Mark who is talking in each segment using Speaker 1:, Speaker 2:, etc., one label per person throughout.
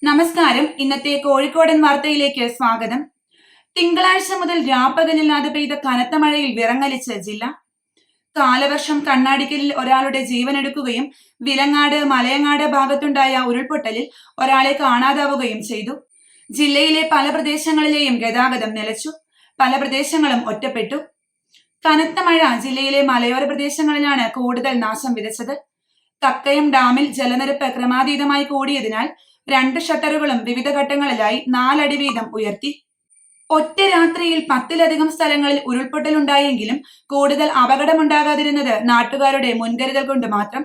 Speaker 1: നമസ്കാരം. ഇന്നത്തെ കോഴിക്കോടൻ വാർത്തയിലേക്ക് സ്വാഗതം. തിങ്കളാഴ്ച മുതൽ രാപ്പകലില്ലാതെ പെയ്ത കനത്ത മഴയിൽ വിറങ്ങലിച്ച് ജില്ല. കാലവർഷം കണ്ണാടിക്കലിൽ ഒരാളുടെ ജീവനെടുക്കുകയും വിലങ്ങാട് മലയങ്ങാട് ഭാഗത്തുണ്ടായ ഉരുൾപൊട്ടലിൽ ഒരാളെ കാണാതാവുകയും ചെയ്തു. ജില്ലയിലെ പല പ്രദേശങ്ങളിലെയും ഗതാഗതം നിലച്ചു. പല പ്രദേശങ്ങളും ഒറ്റപ്പെട്ടു. കനത്ത മഴ ജില്ലയിലെ മലയോര പ്രദേശങ്ങളിലാണ് കൂടുതൽ നാശം വിതച്ചത്. കക്കയം ഡാമിൽ ജലനിരപ്പ് ക്രമാതീതമായി കൂടിയതിനാൽ 2 ഷട്ടറുകളും വിവിധ ഘട്ടങ്ങളിലായി 4 അടി വീതം ഉയർത്തി. ഒറ്റ രാത്രിയിൽ 10-ലധികം സ്ഥലങ്ങളിൽ ഉരുൾപൊട്ടലുണ്ടായെങ്കിലും കൂടുതൽ അപകടമുണ്ടാകാതിരുന്നത് നാട്ടുകാരുടെ മുൻകരുതൽ കൊണ്ട് മാത്രം.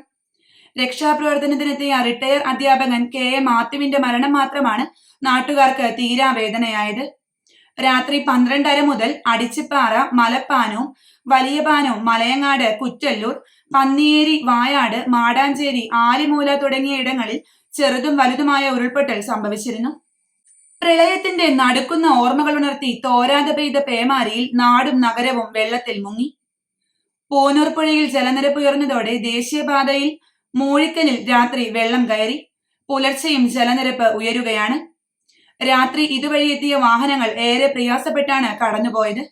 Speaker 1: രക്ഷാപ്രവർത്തനത്തിനെത്തിയ റിട്ടയർ അധ്യാപകൻ KA മാത്യുവിന്റെ മരണം മാത്രമാണ് നാട്ടുകാർക്ക് തീരാവേദനയായത്. രാത്രി 12:30 മുതൽ അടിച്ചിപ്പാറ, മലപ്പാനൂം, വലിയപാനൂം, മലയങ്ങാട്, കുറ്റല്ലൂർ, പന്നിയേരി, വായാട്, മാടാഞ്ചേരി, ആലിമൂല തുടങ്ങിയ ഇടങ്ങളിൽ ചെറുതും വലുതുമായ ഉരുൾപൊട്ടൽ സംഭവിച്ചിരുന്നു. പ്രളയത്തിന്റെ നടുക്കുന്ന ഓർമ്മകൾ ഉണർത്തി തോരാതെ പെയ്ത പേമാരിയിൽ നാടും നഗരവും വെള്ളത്തിൽ മുങ്ങി. പൂനൂർ പുഴയിൽ ജലനിരപ്പ് ഉയർന്നതോടെ ദേശീയപാതയിൽ മൂഴിക്കലിൽ രാത്രി വെള്ളം കയറി. പുലർച്ചെയും ജലനിരപ്പ് ഉയരുകയാണ്. രാത്രി ഇതുവഴി എത്തിയ വാഹനങ്ങൾ ഏറെ പ്രയാസപ്പെട്ടാണ് കടന്നുപോയത്.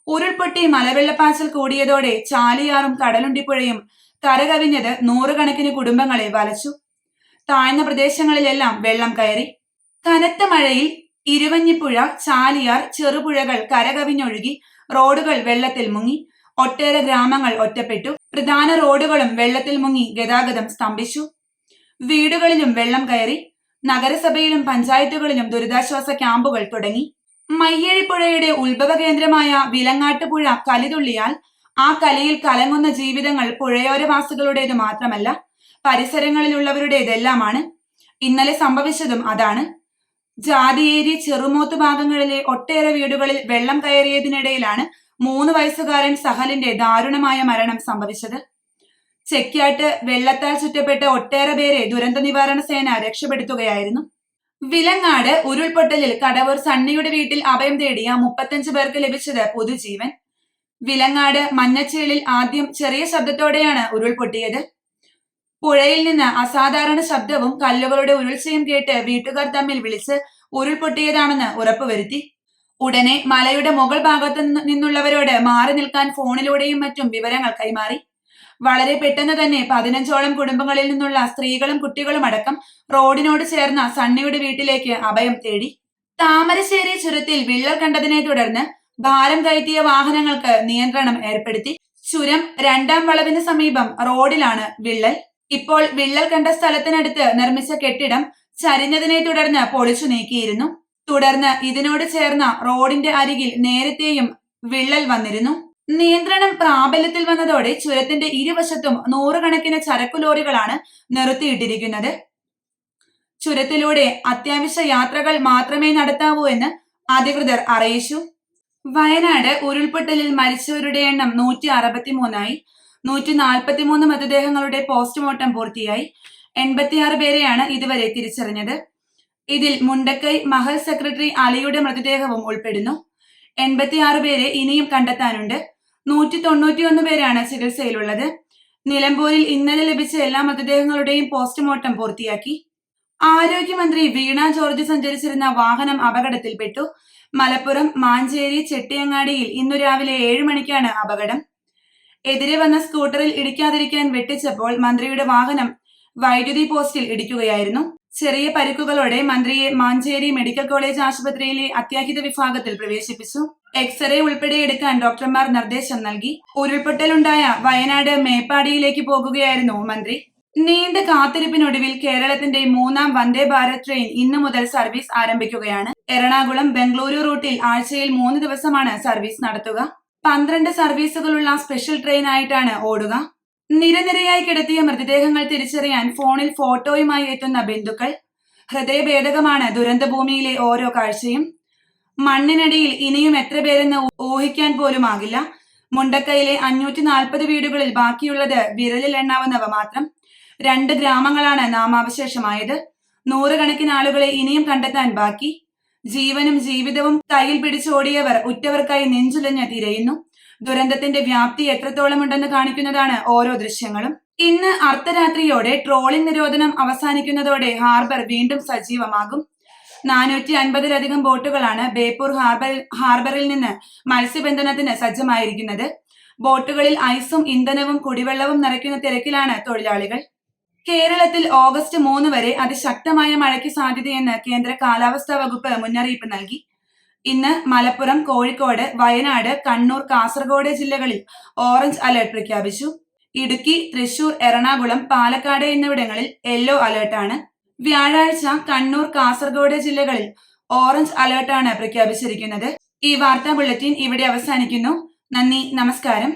Speaker 1: ഉരുൾപൊട്ടി മലവെള്ളപ്പാച്ചൽ കൂടിയതോടെ ചാലിയാറും കടലുണ്ടിപ്പുഴയും കരകവിഞ്ഞത് 100 കണക്കിന് കുടുംബങ്ങളെ വലച്ചു. താഴ്ന്ന പ്രദേശങ്ങളിലെല്ലാം വെള്ളം കയറി. കനത്ത മഴയിൽ ഇരുവഞ്ഞിപ്പുഴ, ചാലിയാർ, ചെറുപുഴകൾ കരകവിഞ്ഞൊഴുകി. റോഡുകൾ വെള്ളത്തിൽ മുങ്ങി. ഒട്ടേറെ ഗ്രാമങ്ങൾ ഒറ്റപ്പെട്ടു. പ്രധാന റോഡുകളും വെള്ളത്തിൽ മുങ്ങി. ഗതാഗതം സ്തംഭിച്ചു. വീടുകളിലും വെള്ളം കയറി. നഗരസഭയിലും പഞ്ചായത്തുകളിലും ദുരിതാശ്വാസ ക്യാമ്പുകൾ തുടങ്ങി. മയ്യഴിപ്പുഴയുടെ ഉത്ഭവ കേന്ദ്രമായ വിലങ്ങാട്ടുപുഴ കലിതുള്ളിയാൽ ആ കലിയിൽ കലങ്ങുന്ന ജീവിതങ്ങൾ പുഴയോരവാസികളുടേത് മാത്രമല്ല, പരിസരങ്ങളിലുള്ളവരുടേതെല്ലാമാണ്. ഇന്നലെ സംഭവിച്ചതും അതാണ്. ജാതിയേരി, ചെറുമോത്ത് ഭാഗങ്ങളിലെ ഒട്ടേറെ വീടുകളിൽ വെള്ളം കയറിയതിനിടയിലാണ് 3 വയസ്സുകാരൻ സഹലിന്റെ ദാരുണമായ മരണം സംഭവിച്ചത്. ചെക്യാട്ട് വെള്ളത്താൽ ചുറ്റപ്പെട്ട ഒട്ടേറെ പേരെ ദുരന്ത നിവാരണ സേന രക്ഷപ്പെടുത്തുകയായിരുന്നു. വിലങ്ങാട് ഉരുൾപൊട്ടലിൽ കടവൂർ സണ്ണിയുടെ വീട്ടിൽ അഭയം തേടിയ 35 പേർക്ക് ലഭിച്ചത് പുതുജീവൻ. വിലങ്ങാട് മഞ്ഞച്ചേളിൽ ആദ്യം ചെറിയ ശബ്ദത്തോടെയാണ് ഉരുൾപൊട്ടിയത്. പുഴയിൽ നിന്ന് അസാധാരണ ശബ്ദവും കല്ലുകളുടെ ഉരുൾച്ചയും കേട്ട് വീട്ടുകാർ തമ്മിൽ വിളിച്ച് ഉരുൾപൊട്ടിയതാണെന്ന് ഉറപ്പുവരുത്തി. ഉടനെ മലയുടെ മുകൾ ഭാഗത്തു നിന്നുള്ളവരോട് മാറി നിൽക്കാൻ ഫോണിലൂടെയും മറ്റും വിവരങ്ങൾ കൈമാറി. വളരെ പെട്ടെന്ന് തന്നെ 15ഓളം കുടുംബങ്ങളിൽ നിന്നുള്ള സ്ത്രീകളും കുട്ടികളും അടക്കം റോഡിനോട് ചേർന്ന സണ്ണിയുടെ വീട്ടിലേക്ക് അഭയം തേടി. താമരശ്ശേരി ചുരത്തിൽ വിള്ളൽ കണ്ടതിനെ തുടർന്ന് ഭാരം കയറ്റിയ വാഹനങ്ങൾക്ക് നിയന്ത്രണം ഏർപ്പെടുത്തി. ചുരം 2ാം വളവിന് സമീപം റോഡിലാണ് വിള്ളൽ. ഇപ്പോൾ വിള്ളൽ കണ്ട സ്ഥലത്തിനടുത്ത് നിർമ്മിച്ച കെട്ടിടം ചരിഞ്ഞതിനെ തുടർന്ന് പൊളിച്ചു നീക്കിയിരുന്നു. തുടർന്ന് ഇതിനോട് ചേർന്ന റോഡിന്റെ അരികിൽ നേരത്തെയും വിള്ളൽ വന്നിരുന്നു. നിയന്ത്രണം പ്രാബല്യത്തിൽ വന്നതോടെ ചുരത്തിന്റെ ഇരുവശത്തും 100 കണക്കിന് ചരക്കു ലോറികളാണ് നിർത്തിയിട്ടിരിക്കുന്നത്. ചുരത്തിലൂടെ അത്യാവശ്യ യാത്രകൾ മാത്രമേ നടത്താവൂ എന്ന് അധികൃതർ അറിയിച്ചു. വയനാട് ഉരുൾപൊട്ടലിൽ മരിച്ചവരുടെ എണ്ണം 163ആയി. 143 മൃതദേഹങ്ങളുടെ പോസ്റ്റ്മോർട്ടം പൂർത്തിയായി. 86 പേരെയാണ് ഇതുവരെ തിരിച്ചറിഞ്ഞത്. ഇതിൽ മുണ്ടക്കൈ മഹൽ സെക്രട്ടറി അലിയുടെ മൃതദേഹവും ഉൾപ്പെടുന്നു. 86 പേരെ ഇനിയും കണ്ടെത്താനുണ്ട്. 191 പേരാണ് ചികിത്സയിലുള്ളത്. നിലമ്പൂരിൽ ഇന്നലെ ലഭിച്ച എല്ലാ മൃതദേഹങ്ങളുടെയും പോസ്റ്റ്മോർട്ടം പൂർത്തിയാക്കി. ആരോഗ്യമന്ത്രി വീണ ജോർജ് സഞ്ചരിച്ചിരുന്ന വാഹനം അപകടത്തിൽപ്പെട്ടു. മലപ്പുറം മാഞ്ചേരി ചെട്ടിയങ്ങാടിയിൽ ഇന്നു രാവിലെ 7 മണിക്കാണ് അപകടം. എതിരെ വന്ന സ്കൂട്ടറിൽ ഇടിക്കാതിരിക്കാൻ വെട്ടിച്ചപ്പോൾ മന്ത്രിയുടെ വാഹനം വൈദ്യുതി പോസ്റ്റിൽ ഇടിക്കുകയായിരുന്നു. ചെറിയ പരിക്കുകളോടെ മന്ത്രിയെ മാഞ്ചേരി മെഡിക്കൽ കോളേജ് ആശുപത്രിയിലെ അത്യാഹിത വിഭാഗത്തിൽ പ്രവേശിപ്പിച്ചു. എക്സ്റേ ഉൾപ്പെടെ എടുക്കാൻ ഡോക്ടർമാർ നിർദ്ദേശം നൽകി. ഉരുൾപൊട്ടലുണ്ടായ വയനാട് മേപ്പാടിയിലേക്ക് പോകുകയായിരുന്നു മന്ത്രി. നീണ്ട കാത്തിരിപ്പിനൊടുവിൽ കേരളത്തിന്റെ 3ാം വന്ദേ ഭാരത് ട്രെയിൻ ഇന്നു മുതൽ സർവീസ് ആരംഭിക്കുകയാണ്. എറണാകുളം ബംഗളൂരു റൂട്ടിൽ ആഴ്ചയിൽ 3 ദിവസമാണ് സർവീസ് നടത്തുക. 12 സർവീസുകളുള്ള സ്പെഷ്യൽ ട്രെയിൻ ആയിട്ടാണ് ഓടുക. നിരനിരയായി കിടത്തിയ മൃതദേഹങ്ങൾ തിരിച്ചറിയാൻ ഫോണിൽ ഫോട്ടോയുമായി എത്തുന്ന ബന്ധുക്കൾ. ഹൃദയഭേദകമാണ് ദുരന്തഭൂമിയിലെ ഓരോ കാഴ്ചയും. മണ്ണിനടിയിൽ ഇനിയും എത്ര പേരെന്ന് ഊഹിക്കാൻ പോലുമാകില്ല. മുണ്ടക്കയിലെ 540 വീടുകളിൽ ബാക്കിയുള്ളത് വിരലിൽ എണ്ണാവുന്നവ മാത്രം. 2 ഗ്രാമങ്ങളാണ് നാമാവശേഷമായത്. 100 കണക്കിന് ആളുകളെ ഇനിയും കണ്ടെത്താൻ ബാക്കി. ജീവനും ജീവിതവും കയ്യിൽ പിടിച്ചോടിയവർ ഉറ്റവർക്കായി നെഞ്ചുലഞ്ഞ് തിരയുന്നു. ദുരന്തത്തിന്റെ വ്യാപ്തി എത്രത്തോളമുണ്ടെന്ന് കാണിക്കുന്നതാണ് ഓരോ ദൃശ്യങ്ങളും. ഇന്ന് അർദ്ധരാത്രിയോടെ ട്രോളിംഗ് നിരോധനം അവസാനിക്കുന്നതോടെ ഹാർബർ വീണ്ടും സജീവമാകും. 450-ലധികം ബോട്ടുകളാണ് ബേപ്പൂർ ഹാർബറിൽ നിന്ന് മത്സ്യബന്ധനത്തിന് സജ്ജമായിരിക്കുന്നത്. ബോട്ടുകളിൽ ഐസും ഇന്ധനവും കുടിവെള്ളവും നിറയ്ക്കുന്ന തിരക്കിലാണ് തൊഴിലാളികൾ. കേരളത്തിൽ ഓഗസ്റ്റ് 3 വരെ അതിശക്തമായ മഴയ്ക്ക് സാധ്യതയെന്ന് കേന്ദ്ര കാലാവസ്ഥാ വകുപ്പ് മുന്നറിയിപ്പ് നൽകി. ഇന്ന് മലപ്പുറം, കോഴിക്കോട്, വയനാട്, കണ്ണൂർ, കാസർഗോഡ് ജില്ലകളിൽ ഓറഞ്ച് അലർട്ട് പ്രഖ്യാപിച്ചു. ഇടുക്കി, തൃശൂർ, എറണാകുളം, പാലക്കാട് എന്നിവിടങ്ങളിൽ യെല്ലോ അലർട്ടാണ്. വ്യാഴാഴ്ച കണ്ണൂർ, കാസർഗോഡ് ജില്ലകളിൽ ഓറഞ്ച് അലർട്ടാണ് പ്രഖ്യാപിച്ചിരിക്കുന്നത്. ഈ വാർത്താ ബുള്ളറ്റിൻ ഇവിടെ അവസാനിക്കുന്നു. നന്ദി, നമസ്കാരം.